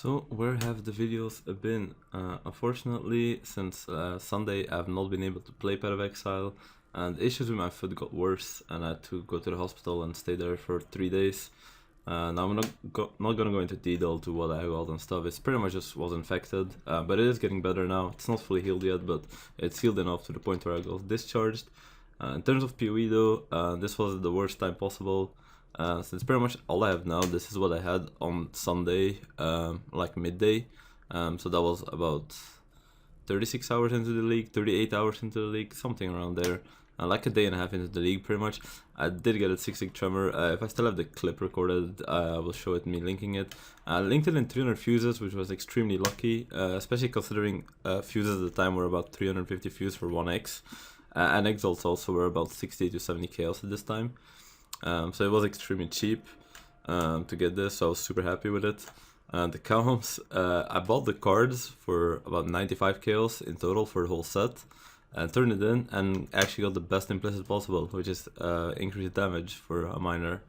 So where have the videos been? Unfortunately, since Sunday, I've not been able to play Path of Exile, and issues with my foot got worse, and I had to go to the hospital and stay there for 3 days. Now I'm not gonna go into detail to what I got and stuff. It's pretty much just was infected, but it is getting better now. It's not fully healed yet, but it's healed enough to the point where I got discharged. In terms of PoE though, this was the worst time possible. Since pretty much all I have now, this is what I had on Sunday, like midday. So that was about 36 hours into the league, 38 hours into the league, something around there. Like a day and a half into the league, pretty much. I did get a 6-6 tremor. If I still have the clip recorded, I will show it, me linking it. I linked it in 300 fuses, which was extremely lucky, especially considering fuses at the time were about 350 fuses for 1x. And exalts also were about 60 to 70 chaos at this time. So it was extremely cheap to get this, so I was super happy with it. The cows, I bought the cards for about 95 chaos in total for the whole set, and turned it in, and actually got the best implicit possible, which is increased damage for a miner.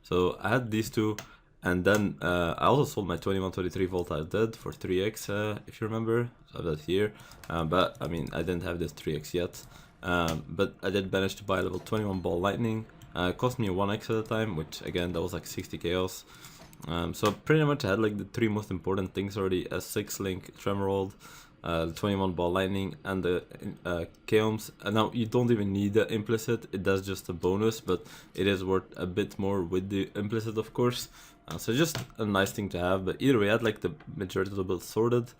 So I had these two, and then I also sold my 2123 Voltile Dead for 3x, if you remember, so I have that here. But I mean, I didn't have this 3x yet, but I did manage to buy level 21 Ball Lightning. It cost me a 1x at the time, which again, that was like 60 chaos. So pretty much I had like the three most important things already: a 6-link Tremorhold, the 21 Ball Lightning, and the Chaos. And now you don't even need the implicit, it does just a bonus, but it is worth a bit more with the implicit, of course. So just a nice thing to have, but either way I had like the majority of the build sorted.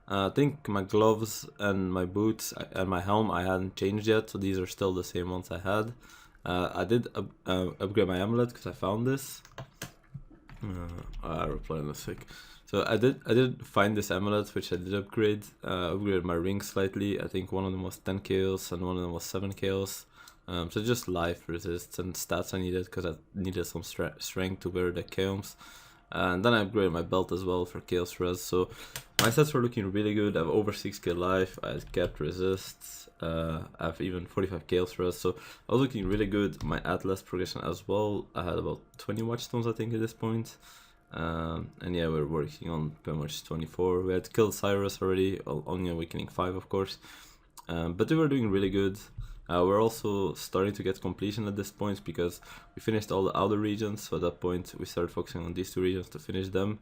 I think my gloves and my boots and my helm I hadn't changed yet, so these are still the same ones I had. I did upgrade my amulet because I found this. I reply in a sec. So I did find this amulet, which I did upgrade. Upgraded my ring slightly. I think one of them was 10 chaos and one of them was 7 chaos. So just life resists and stats I needed because I needed some strength to wear the chaos. And then I upgraded my belt as well for chaos res. So my sets were looking really good. I have over 6k life. I kept resists. I have even 45 chaos res. So I was looking really good. My atlas progression as well. I had about 20 watchstones I think at this point. And yeah, we're working on pretty much 24. We had killed Cyrus already, only awakening 5 of course. But we were doing really good. We're also starting to get completion at this point because we finished all the outer regions, so at that point we started focusing on these two regions to finish them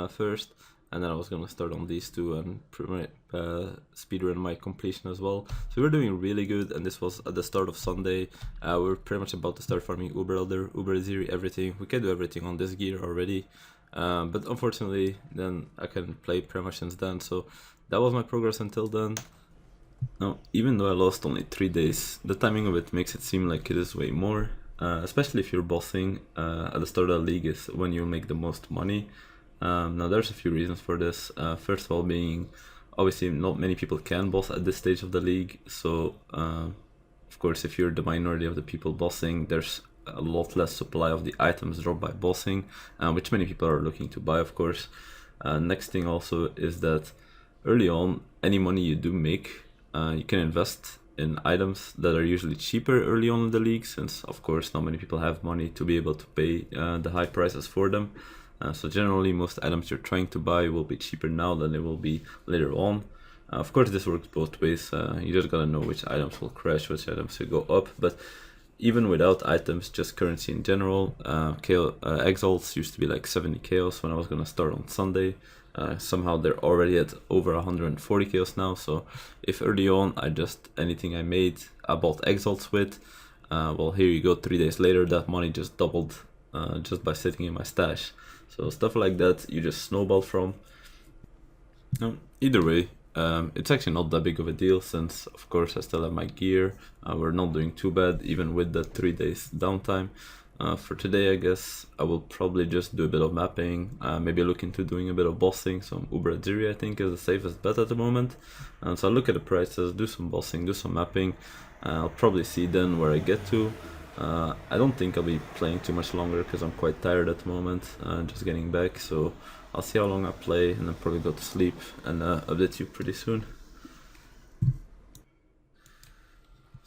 first, and then I was gonna start on these two and speedrun my completion as well. So we're doing really good, and this was at the start of Sunday. We're pretty much about to start farming Uber Elder, Uber Ziri, everything. We can do everything on this gear already, but unfortunately then I couldn't play pretty much since then, so that was my progress until then. Now, even though I lost only 3 days, the timing of it makes it seem like it is way more, especially if you're bossing at the start of the league is when you make the most money. Now there's a few reasons for this, first of all being, obviously not many people can boss at this stage of the league, so of course if you're the minority of the people bossing, there's a lot less supply of the items dropped by bossing, which many people are looking to buy of course. Next thing also is that early on, any money you do make, you can invest in items that are usually cheaper early on in the league, since of course not many people have money to be able to pay the high prices for them. So generally most items you're trying to buy will be cheaper now than they will be later on. Of course this works both ways, you just gotta know which items will crash, which items will go up, but even without items, just currency in general, exalts used to be like 70 chaos when I was gonna start on Sunday. Somehow they're already at over 140 chaos now, so if early on anything I made I bought exalts with, well here you go, 3 days later that money just doubled just by sitting in my stash. So stuff like that you just snowball from. Either way, it's actually not that big of a deal, since of course I still have my gear. We're not doing too bad even with the 3 days downtime. For today I guess I will probably just do a bit of mapping, maybe look into doing a bit of bossing. Some Uber Ziri I think is the safest bet at the moment, so I'll look at the prices, do some bossing, do some mapping. I'll probably see then where I get to. I don't think I'll be playing too much longer because I'm quite tired at the moment, just getting back, so I'll see how long I play and then probably go to sleep and update you pretty soon.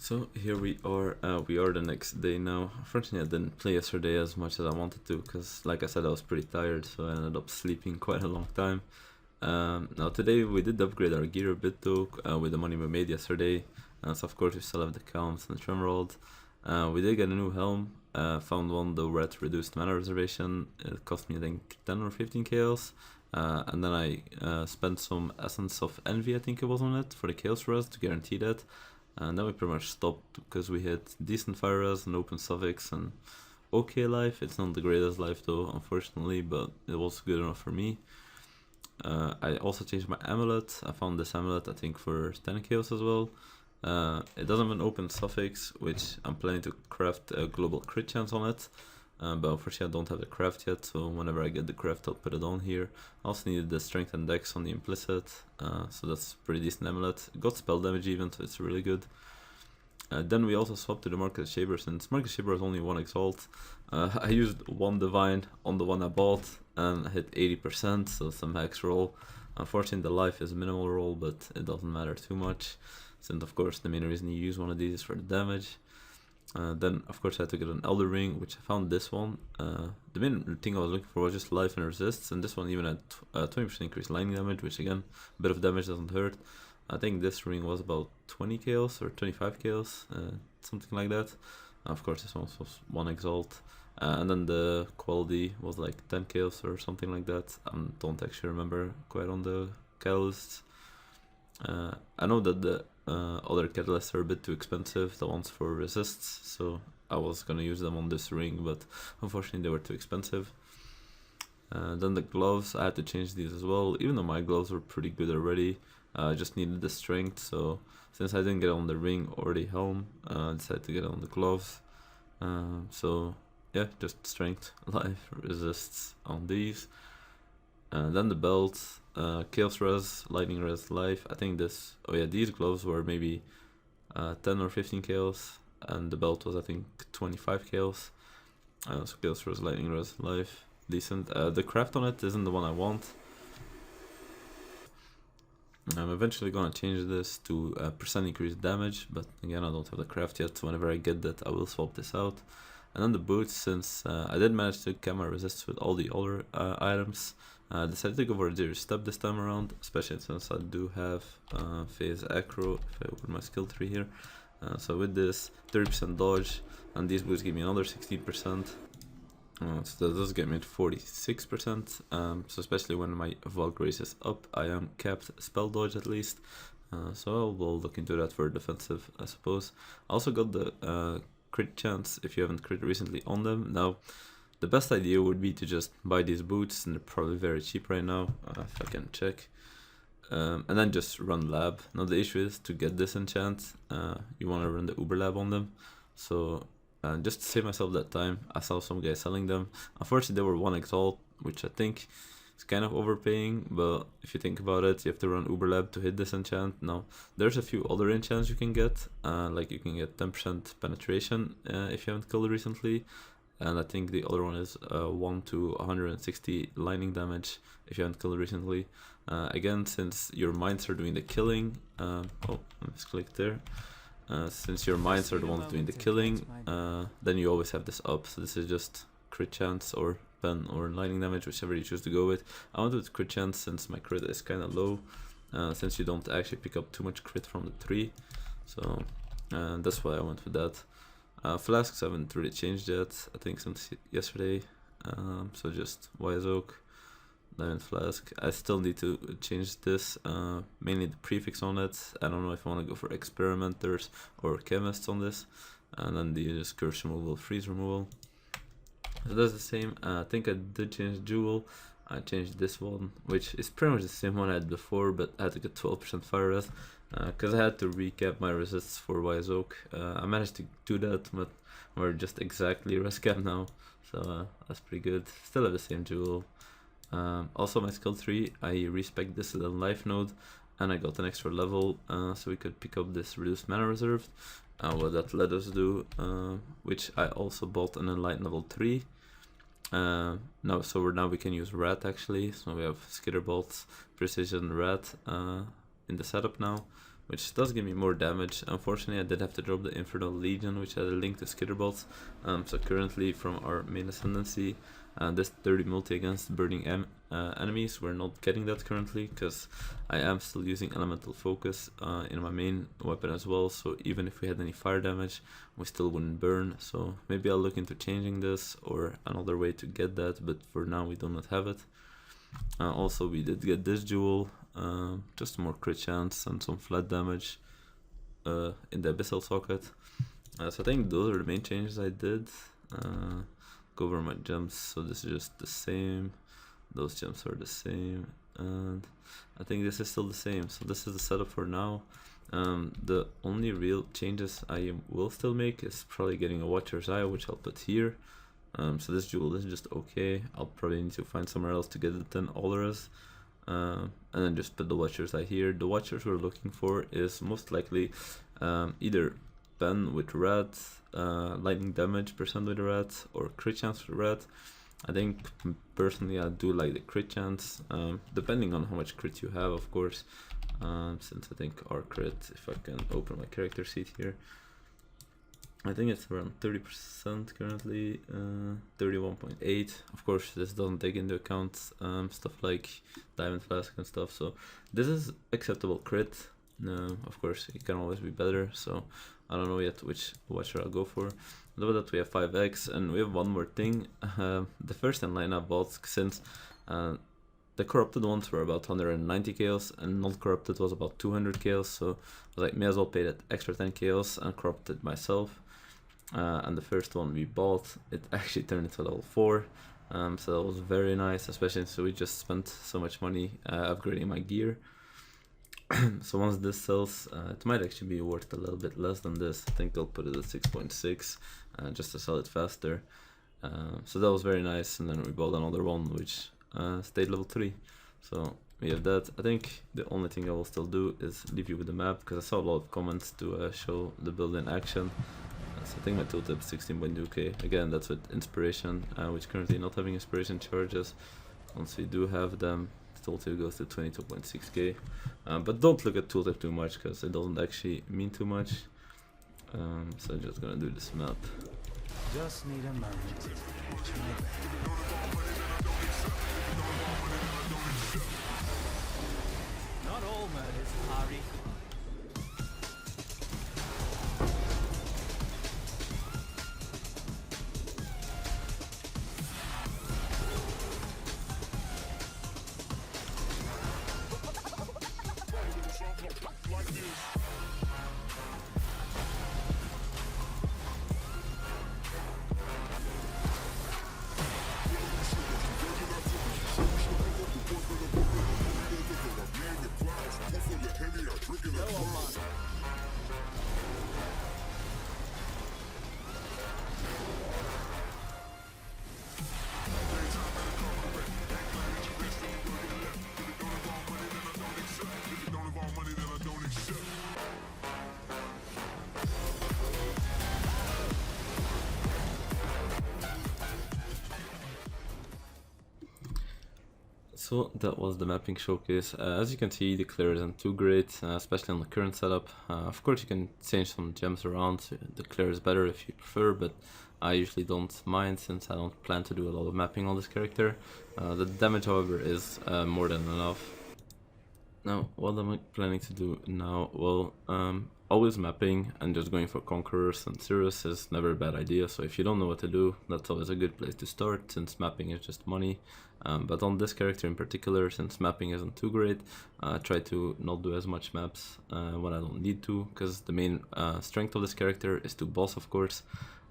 So here we are the next day now. Unfortunately, I didn't play yesterday as much as I wanted to because, like I said, I was pretty tired, so I ended up sleeping quite a long time. Now today we did upgrade our gear a bit though, with the money we made yesterday. So of course we still have the calms and the trimrod. We did get a new helm. Found one though at reduced mana reservation. It cost me I think 10 or 15 chaos. And then I spent some essence of envy, I think it was, on it for the chaos res to guarantee that. And then we pretty much stopped because we hit decent fire res and open suffix and okay life. It's not the greatest life though, unfortunately, but it was good enough for me. I also changed my amulet. I found this amulet I think for 10 chaos as well. It doesn't have an open suffix, which I'm planning to craft a global crit chance on it. But unfortunately I don't have the craft yet, so whenever I get the craft I'll put it on here. I also needed the strength and dex on the implicit, so that's a pretty decent amulet. It got spell damage even, so it's really good. Then we also swapped to the Market Shaper, since Market Shaper has only one exalt. I used one divine on the one I bought and hit 80%, so some max roll. Unfortunately the life is minimal roll, but it doesn't matter too much, since of course the main reason you use one of these is for the damage. Then of course I had to get an Elder Ring, which I found this one. The main thing I was looking for was just life and resists, and this one even had 20% increased lightning damage, which again, a bit of damage doesn't hurt. I think this ring was about 20 chaos or 25 chaos, something like that. Of course this one was 1 exalt. And then the quality was like 10 chaos or something like that. I don't actually remember quite on the catalysts. I know that the other catalysts are a bit too expensive, the ones for resists, so I was gonna use them on this ring, but unfortunately they were too expensive. Then the gloves, I had to change these as well, even though my gloves were pretty good already. I just needed the strength, so since I didn't get on the ring or the helm, I decided to get on the gloves. So yeah, just strength, life, resists on these. Then the belt, chaos res, lightning res, life. I think this, oh yeah, these gloves were maybe 10 or 15 chaos, and the belt was I think 25 chaos. So chaos res, lightning res, life, decent. The craft on it isn't the one I want. I'm eventually gonna change this to percent increased damage, but again I don't have the craft yet, so whenever I get that I will swap this out. And then the boots, since I did manage to get my resists with all the other items, I decided to go for a 0 step this time around, especially since I do have phase acro, if I open my skill tree here. So with this, 30% dodge, and these boots give me another 16%. So that does get me to 46%, so especially when my Valk race is up, I am capped spell dodge at least, so we'll look into that for defensive, I suppose. I also got the crit chance if you haven't crit recently on them. Now, the best idea would be to just buy these boots, and they're probably very cheap right now, if I can check, and then just run lab. Now the issue is, to get this enchant, you want to run the Uber lab on them, so just to save myself that time, I saw some guys selling them. Unfortunately, they were 1 exalt, which I think is kind of overpaying, but if you think about it, you have to run Uber Lab to hit this enchant. Now, there's a few other enchants you can get, like you can get 10% penetration if you haven't killed recently, and I think the other one is 1 to 160 lightning damage if you haven't killed recently. Again, since your mines are doing the killing, oh, I misclicked there. Since your mines are the ones doing the killing, then you always have this up. So this is just crit chance or pen or lightning damage, whichever you choose to go with. I went with crit chance since my crit is kind of low, since you don't actually pick up too much crit from the tree. So that's why I went with that. Flasks haven't really changed yet, I think, since yesterday. So just Wise Oak, Diamond Flask. I still need to change this, mainly the prefix on it. I don't know if I want to go for experimenters or chemists on this. And then the just curse removal, freeze removal. So that's the same. I think I did change Jewel. I changed this one, which is pretty much the same one I had before, but I had to get 12% fire res, because I had to recap my resists for Wise Oak. I managed to do that, but we're just exactly res cap now, so that's pretty good. Still have the same Jewel. Also my skill tree, I respec this to the life node, and I got an extra level, so we could pick up this reduced mana reserved. What that let us do, which I also bought an enlightened level 3. Now we can use rat actually, so we have skitterbolts, precision rat in the setup now. which does give me more damage. Unfortunately, I did have to drop the Infernal Legion, which had a link to Skitterbolts. So currently, from our main ascendancy, this 30 multi against burning enemies, we're not getting that currently, because I am still using Elemental Focus in my main weapon as well, so even if we had any fire damage, we still wouldn't burn. So maybe I'll look into changing this, or another way to get that, but for now we do not have it. Also, we did get this jewel, just more crit chance and some flat damage in the Abyssal socket. So I think those are the main changes I did. Go over my gems, so this is just the same, those gems are the same, and I think this is still the same, so this is the setup for now. The only real changes I will still make is probably getting a Watcher's Eye, which I'll put here. So this jewel is just okay, I'll probably need to find somewhere else to get it then Olorus, and then just put the Watcher's Eye here. The Watchers we're looking for is most likely either pen with red, lightning damage percent with red, or crit chance with red. I think personally I do like the crit chance, depending on how much crit you have, of course, since I think our crit, if I can open my character sheet here, I think it's around 30% currently, 31.8. Of course, this doesn't take into account stuff like Diamond Flask and stuff, so this is acceptable crit. Of course, it can always be better, so I don't know yet which Watcher I'll go for. On top of that, we have 5x, and we have one more thing. The first in line I bought, since the corrupted ones were about 190 chaos, and non-corrupted was about 200 chaos, so I was like, may as well pay that extra 10 chaos and corrupt it myself. And the first one we bought, it actually turned into level 4, so that was very nice, especially since we just spent so much money upgrading my gear. So once this sells, it might actually be worth a little bit less than this. I think I'll put it at 6.6 just to sell it faster. So that was very nice, and then we bought another one which stayed level 3. So we have that. I think the only thing I will still do is leave you with the map, because I saw a lot of comments to show the build in action. So I think my tooltip is 16.2k. Again, that's with inspiration, which currently not having inspiration charges. Once we do have them, tooltip goes to 22.6k. But don't look at tooltip too much, because it doesn't actually mean too much. So I'm just gonna do this map. Just need a moment. Not all murders, Harry. So that was the mapping showcase. As you can see, the clear isn't too great, especially on the current setup. Of course, you can change some gems around, so the clear is better if you prefer, but I usually don't mind since I don't plan to do a lot of mapping on this character. The damage, however, is more than enough. Now, what am I planning to do now? Well, always mapping and just going for Conquerors and Cirrus is never a bad idea, so if you don't know what to do, that's always a good place to start, since mapping is just money. But on this character in particular, since mapping isn't too great, I try to not do as much maps when I don't need to, because the main strength of this character is to boss, of course.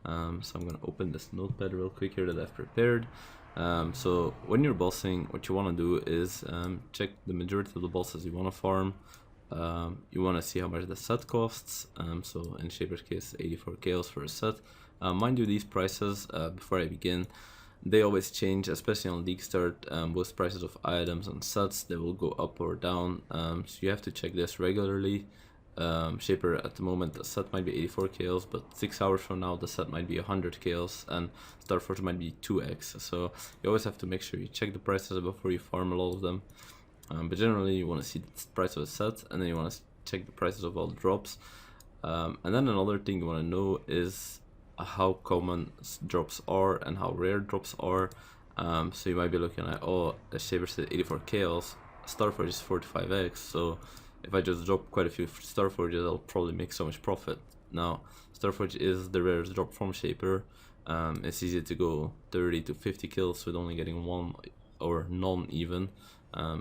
So I'm going to open this notepad real quick here that I've prepared. So when you're bossing, what you want to do is check the majority of the bosses you want to farm. You want to see how much the set costs, so in Shaper's case 84 chaos for a set. Mind you, these prices, before I begin, they always change, especially on League Start. Both prices of items and sets, they will go up or down, so you have to check this regularly. Shaper at the moment, the set might be 84 chaos, but 6 hours from now the set might be 100 chaos, and Starforge might be 2x, so you always have to make sure you check the prices before you farm a lot of them. But generally you want to see the price of a set, and then you want to check the prices of all the drops. And then another thing you want to know is how common drops are and how rare drops are. So you might be looking at, oh, a Shaper said 84 chaos, Starforge is 45x, so if I just drop quite a few Starforges, I'll probably make so much profit. Now, Starforge is the rarest drop from Shaper. It's easy to go 30 to 50 kills with only getting one or none even.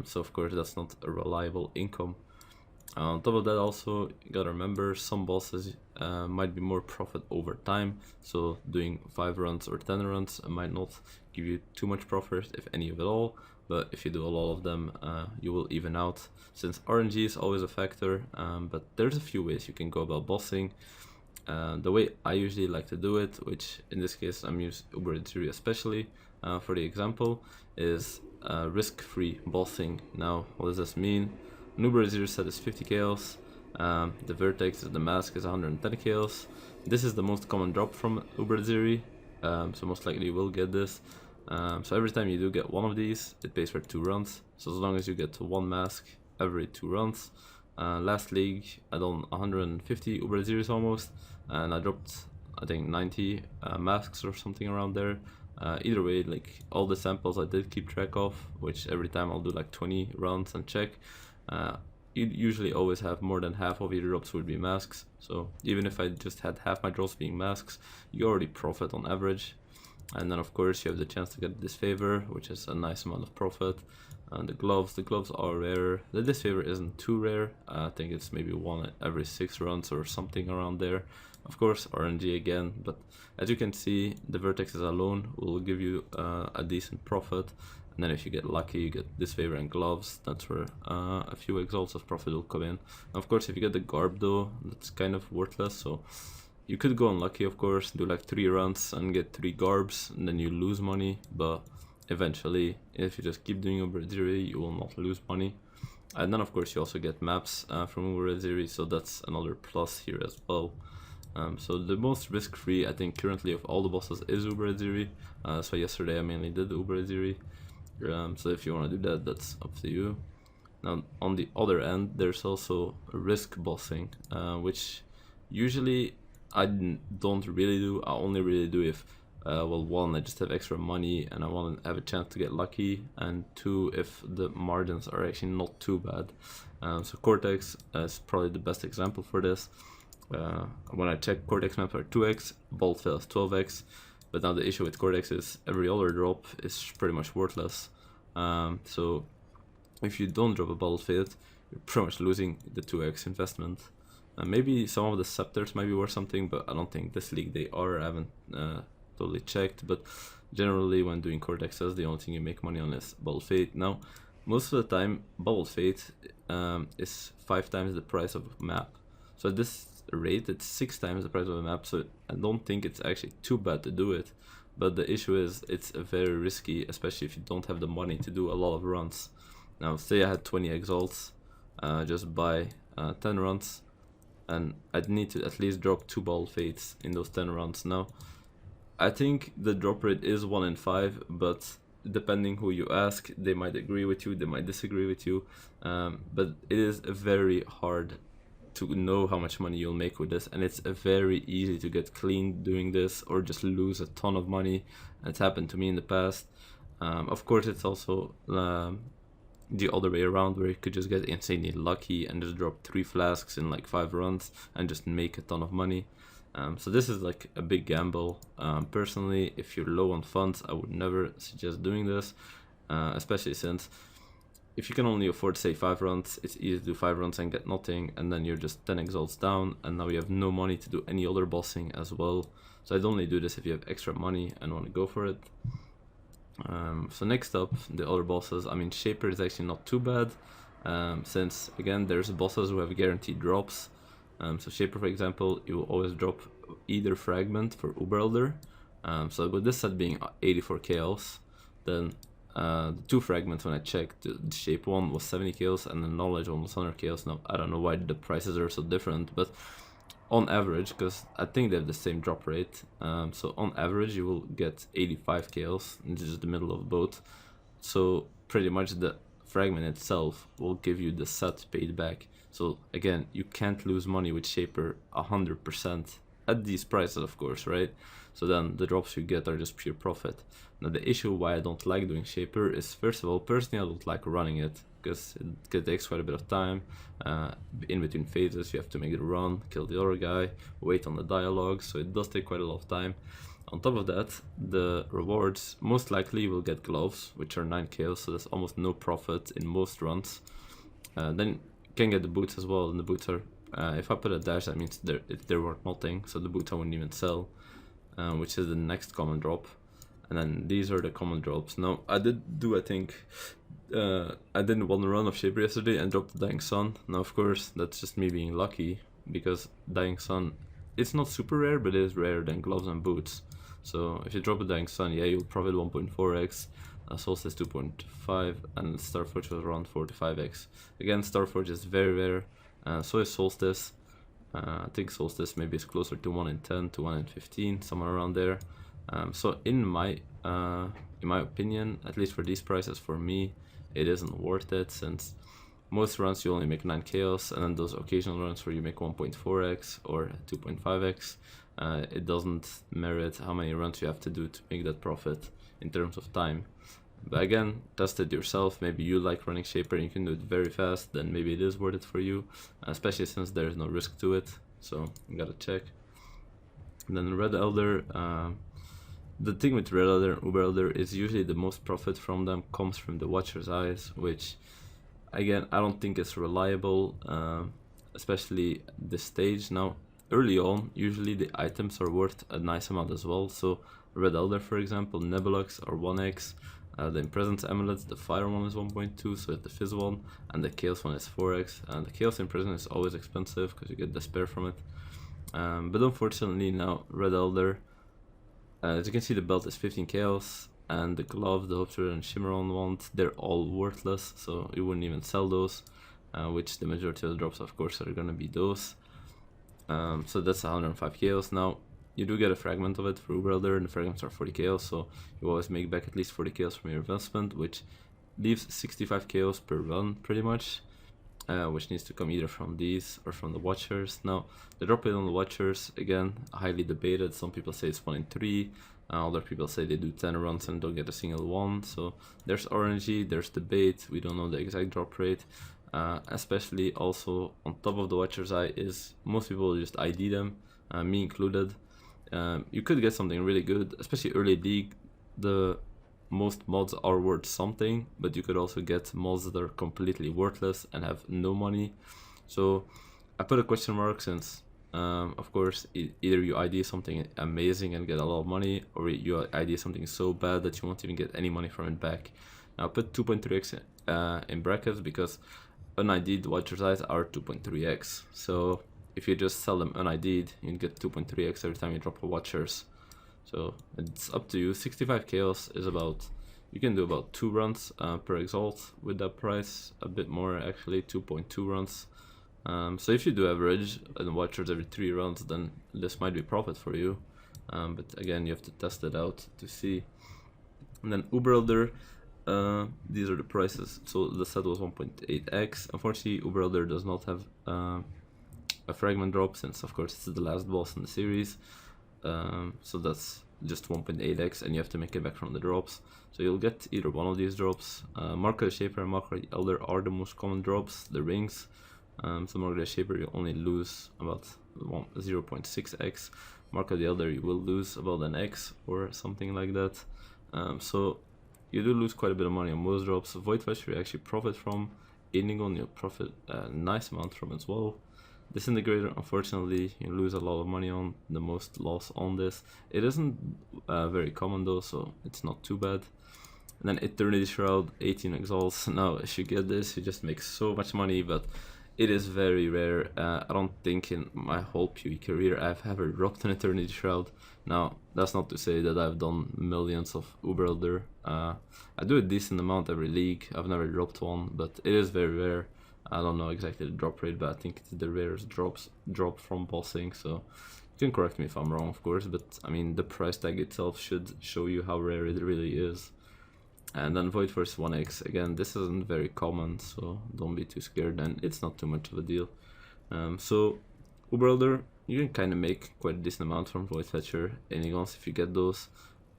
So of course that's not a reliable income. On top of that, also you gotta remember some bosses might be more profit over time. So doing 5 runs or 10 runs might not give you too much profit, if any of it all. But if you do a lot of them, you will even out, since RNG is always a factor. But there's a few ways you can go about bossing. The way I usually like to do it, which in this case I'm using Uber Ziri especially for the example, is risk-free bossing. Now, what does this mean? An Uber Ziri set is 50 chaos. The vertex, the mask is 110 chaos. This is the most common drop from Uber Ziri, so most likely you will get this. So every time you do get one of these, it pays for 2 runs. So as long as you get to 1 mask every 2 runs. Last league I done 150 Uber Ziris almost, and I dropped I think 90 masks or something around there. Either way, like all the samples I did keep track of, which every time I'll do like 20 runs and check. You usually always have more than half of your drops would be masks, so even if I just had half my drops being masks, you already profit on average. And then of course you have the chance to get disfavor, which is a nice amount of profit. And the gloves are rare. The disfavor isn't too rare. I think it's maybe 1 every 6 runs or something around there. Of course RNG again, but as you can see, the vertexes alone will give you a decent profit. And then if you get lucky, you get disfavor and gloves. That's where a few exalts of profit will come in. And of course, if you get the garb though, that's kind of worthless. So you could go unlucky, of course, do like 3 runs and get 3 garbs, and then you lose money. But eventually, if you just keep doing Uber Ziri, you will not lose money. And then of course you also get maps from Uber Ziri, so that's another plus here as well. So the most risk-free I think currently of all the bosses is Uber Ziri. So yesterday I mainly did Uber Ziri. So if you want to do that, that's up to you. Now on the other end, there's also risk bossing, which usually I don't really do. I only really do if well, 1, I just have extra money and I want to have a chance to get lucky, and 2, if the margins are actually not too bad. So Cortex is probably the best example for this. When I check, Cortex maps are 2x, Bolt Fail is 12x, but now the issue with Cortex is every other drop is pretty much worthless. So if you don't drop a Bolt Fail, you're pretty much losing the 2x investment. Maybe some of the scepters might be worth something, but I don't think this league they are. I haven't totally checked, but generally when doing Cortexes, the only thing you make money on is Bubble Fate. Now, most of the time, Bubble Fate is 5 times the price of a map. So at this rate, it's 6 times the price of a map, so I don't think it's actually too bad to do it. But the issue is, it's very risky, especially if you don't have the money to do a lot of runs. Now, say I had 20 exalts, just buy 10 runs, and I'd need to at least drop 2 Bubble Fates in those 10 runs. Now, I think the drop rate is 1 in 5, but depending who you ask, they might agree with you, they might disagree with you. But it is very hard to know how much money you'll make with this, and it's very easy to get clean doing this or just lose a ton of money. It's happened to me in the past. Of course, it's also the other way around, where you could just get insanely lucky and just drop 3 flasks in like 5 runs and just make a ton of money. So this is like a big gamble. Personally, if you're low on funds, I would never suggest doing this, especially since if you can only afford, say, 5 runs, it's easy to do 5 runs and get nothing, and then you're just 10 exalts down, and now you have no money to do any other bossing as well. So I'd only do this if you have extra money and want to go for it. So next up, the other bosses. I mean, Shaper is actually not too bad, since again there's bosses who have guaranteed drops. So Shaper, for example, you will always drop either fragment for Uberelder. So with this set being 84 chaos, then the 2 fragments when I checked, the shape one was 70 chaos and the knowledge one was 100 chaos. Now I don't know why the prices are so different, but on average, because I think they have the same drop rate, so on average you will get 85 chaos, and this is the middle of both. So pretty much the fragment itself will give you the set paid back. So again, you can't lose money with Shaper 100% at these prices, of course, right? So then the drops you get are just pure profit. Now the issue why I don't like doing Shaper is, first of all, personally I don't like running it, because it takes quite a bit of time. In between phases you have to make the run, kill the other guy, wait on the dialogue, so it does take quite a lot of time. On top of that, the rewards, most likely you will get gloves, which are 9 kills, so there's almost no profit in most runs. Then you can get the boots as well, and the boots are, if I put a dash, that means they're worth nothing, so the boots I wouldn't even sell, which is the next common drop. And then these are the common drops. Now, I did do, I think, I did one run of Shaper yesterday and dropped the Dying Sun. Now, of course, that's just me being lucky, because Dying Sun, it's not super rare, but it is rarer than gloves and boots. So if you drop a Dying Sun, yeah, you'll profit 1.4x, Solstice 2.5, and Starforge was around 4 to 5x. Again, Starforge is very rare, so is Solstice. I think Solstice maybe is closer to 1 in 10 to 1 in 15, somewhere around there. So in my opinion, at least for these prices, for me, it isn't worth it, since most runs you only make 9 chaos, and then those occasional runs where you make 1.4x or 2.5x, it doesn't merit how many runs you have to do to make that profit in terms of time. But again, test it yourself. Maybe you like running Shaper and you can do it very fast, then maybe it is worth it for you, especially since there's no risk to it, so you gotta check. And then Red Elder, the thing with Red Elder and Uber Elder is usually the most profit from them comes from the Watcher's Eyes, which again I don't think is reliable, especially at this stage. Now early on, usually the items are worth a nice amount as well. So Red Elder, for example, Nebulux are 1x, the Imprisoned Amulets, the Fire one is 1.2, so the Fizz one, and the Chaos one is 4x, and the Chaos Imprisoned is always expensive because you get Despair from it. But unfortunately now Red Elder, as you can see, the belt is 15 chaos, and the glove, the Hopter and Shimmeron wand, they're all worthless, so you wouldn't even sell those, which the majority of the drops of course are gonna be those. So that's 105 chaos. Now you do get a fragment of it for Uber Elder, and the fragments are 40 chaos, so you always make back at least 40 chaos from your investment, which leaves 65 chaos per run pretty much, which needs to come either from these or from the Watchers. Now the drop rate on the Watchers, again, highly debated. Some people say it's 1 in 3, other people say they do 10 runs and don't get a single one, so there's RNG, there's debate, we don't know the exact drop rate. Especially also on top of the Watcher's Eye is most people just ID them, me included. You could get something really good, especially early league. The most mods are worth something, but you could also get mods that are completely worthless and have no money. So I put a question mark, since of course either you ID something amazing and get a lot of money, or you ID something so bad that you won't even get any money from it back. Now I put 2.3x in brackets because unID'd Watcher's Eyes are 2.3x, so if you just sell them unID'd, you get 2.3x every time you drop a Watchers. So it's up to you. 65 chaos is about, you can do about 2 runs per exalt with that price, a bit more actually, 2.2 runs. So if you do average and Watchers every 3 runs, then this might be profit for you, but again you have to test it out to see. And then Uber Elder, these are the prices. So the set was 1.8x. Unfortunately, Uber Elder does not have a fragment drop, since of course it's the last boss in the series. So that's just 1.8x, and you have to make it back from the drops. So you'll get either one of these drops. Mark of the Shaper and Mark of the Elder are the most common drops, the rings. So Mark of the Shaper you only lose about 0.6x. Mark of the Elder you will lose about an x or something like that. So you do lose quite a bit of money on most drops. Void Flash you actually profit from. Indigo you profit a nice amount from as well. Disintegrator, unfortunately, you lose a lot of money on, the most loss on this. It isn't very common though, so it's not too bad. And then Eternity Shroud, 18 exalts. Now, if you get this, you just make so much money, but it is very rare. I don't think in my whole PvE career I've ever dropped an Eternity Shroud. Now, that's not to say that I've done millions of Uber Elder. I do a decent amount every league. I've never dropped one, but it is very rare. I don't know exactly the drop rate, but I think it's the rarest drop from bossing, so you can correct me if I'm wrong, of course, but I mean the price tag itself should show you how rare it really is. And then Void Force 1x, again, this isn't very common, so don't be too scared, and it's not too much of a deal. So Uber Elder, you can kind of make quite a decent amount from Void Fetcher. Enigons, if you get those,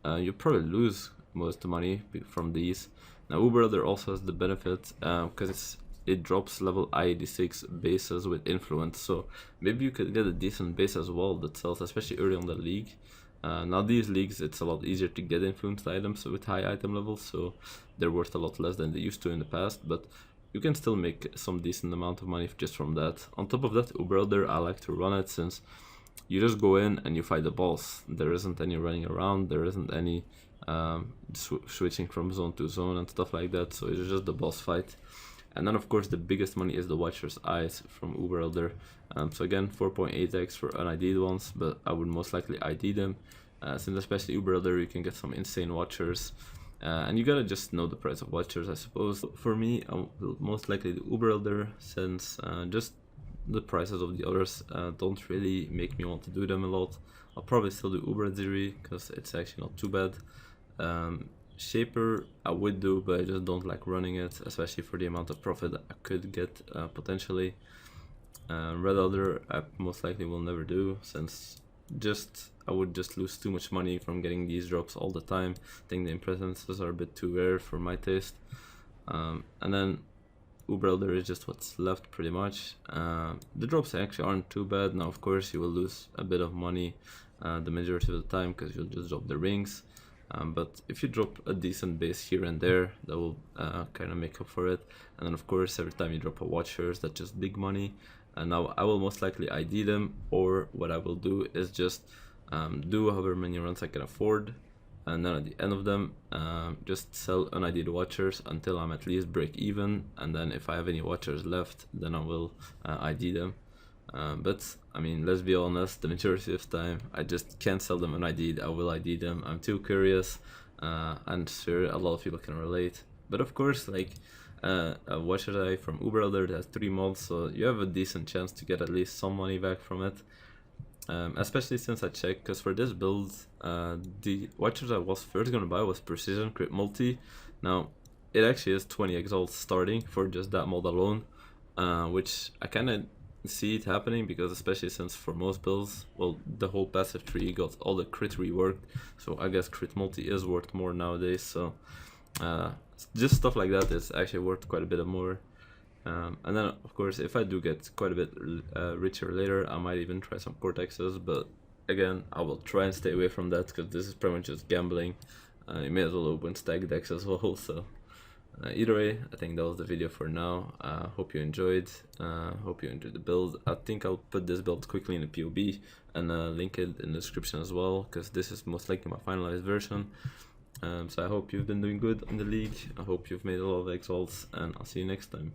you probably lose most of the money from these. Now Uber Elder also has the benefit, because it drops level I86 bases with influence, so maybe you could get a decent base as well that sells, especially early on the league. Now these leagues, it's a lot easier to get influenced items with high item levels, so they're worth a lot less than they used to in the past, but you can still make some decent amount of money just from that. On top of that, Uber Elder, I like to run it since you just go in and you fight the boss. There isn't any running around, there isn't any switching from zone to zone and stuff like that, so it's just the boss fight. And then of course the biggest money is the Watcher's Eyes from Uber Elder. So again, 4.8x for unID'd ones, but I would most likely ID them, since especially Uber Elder you can get some insane Watchers. And you gotta just know the price of Watchers, I suppose. For me, I will most likely do Uber Elder, since just the prices of the others don't really make me want to do them a lot. I'll probably still do Uber Ziri, because it's actually not too bad. Shaper I would do, but I just don't like running it, especially for the amount of profit I could get potentially. Red Elder I most likely will never do, since I would just lose too much money from getting these drops all the time. I think the impresences are a bit too rare for my taste. And then Uber Elder is just what's left pretty much. The drops actually aren't too bad. Now of course you will lose a bit of money the majority of the time, because you'll just drop the rings. But if you drop a decent base here and there, that will kind of make up for it. And then of course every time you drop a Watchers, that's just big money. And now I will most likely ID them, or what I will do is just do however many runs I can afford, and then at the end of them just sell unID'd Watchers until I'm at least break even, and then if I have any Watchers left, then I will ID them. But I mean, let's be honest, the majority of the time I just can't sell them unID'd. I will ID them. I'm too curious, and sure, a lot of people can relate. But of course, like a Watcher's Eye from Uber Elder that has 3 mods, so you have a decent chance to get at least some money back from it. Especially since I checked, because for this build, the Watchers I was first gonna buy was Precision Crit Multi. Now, it actually is 20 exalts starting for just that mod alone, which I kinda see it happening, because especially since for most builds, well, the whole passive tree got all the crit reworked, so I guess Crit Multi is worth more nowadays, so just stuff like that is actually worth quite a bit more. And then of course, if I do get quite a bit richer later, I might even try some Cortexes, but again, I will try and stay away from that, because this is pretty much just gambling. You may as well open stack decks as well, so either way, I think that was the video for now. Hope you enjoyed. Hope you enjoyed the build. I think I'll put this build quickly in the POB and link it in the description as well, because this is most likely my finalized version. So I hope you've been doing good in the league. I hope you've made a lot of exalts, and I'll see you next time.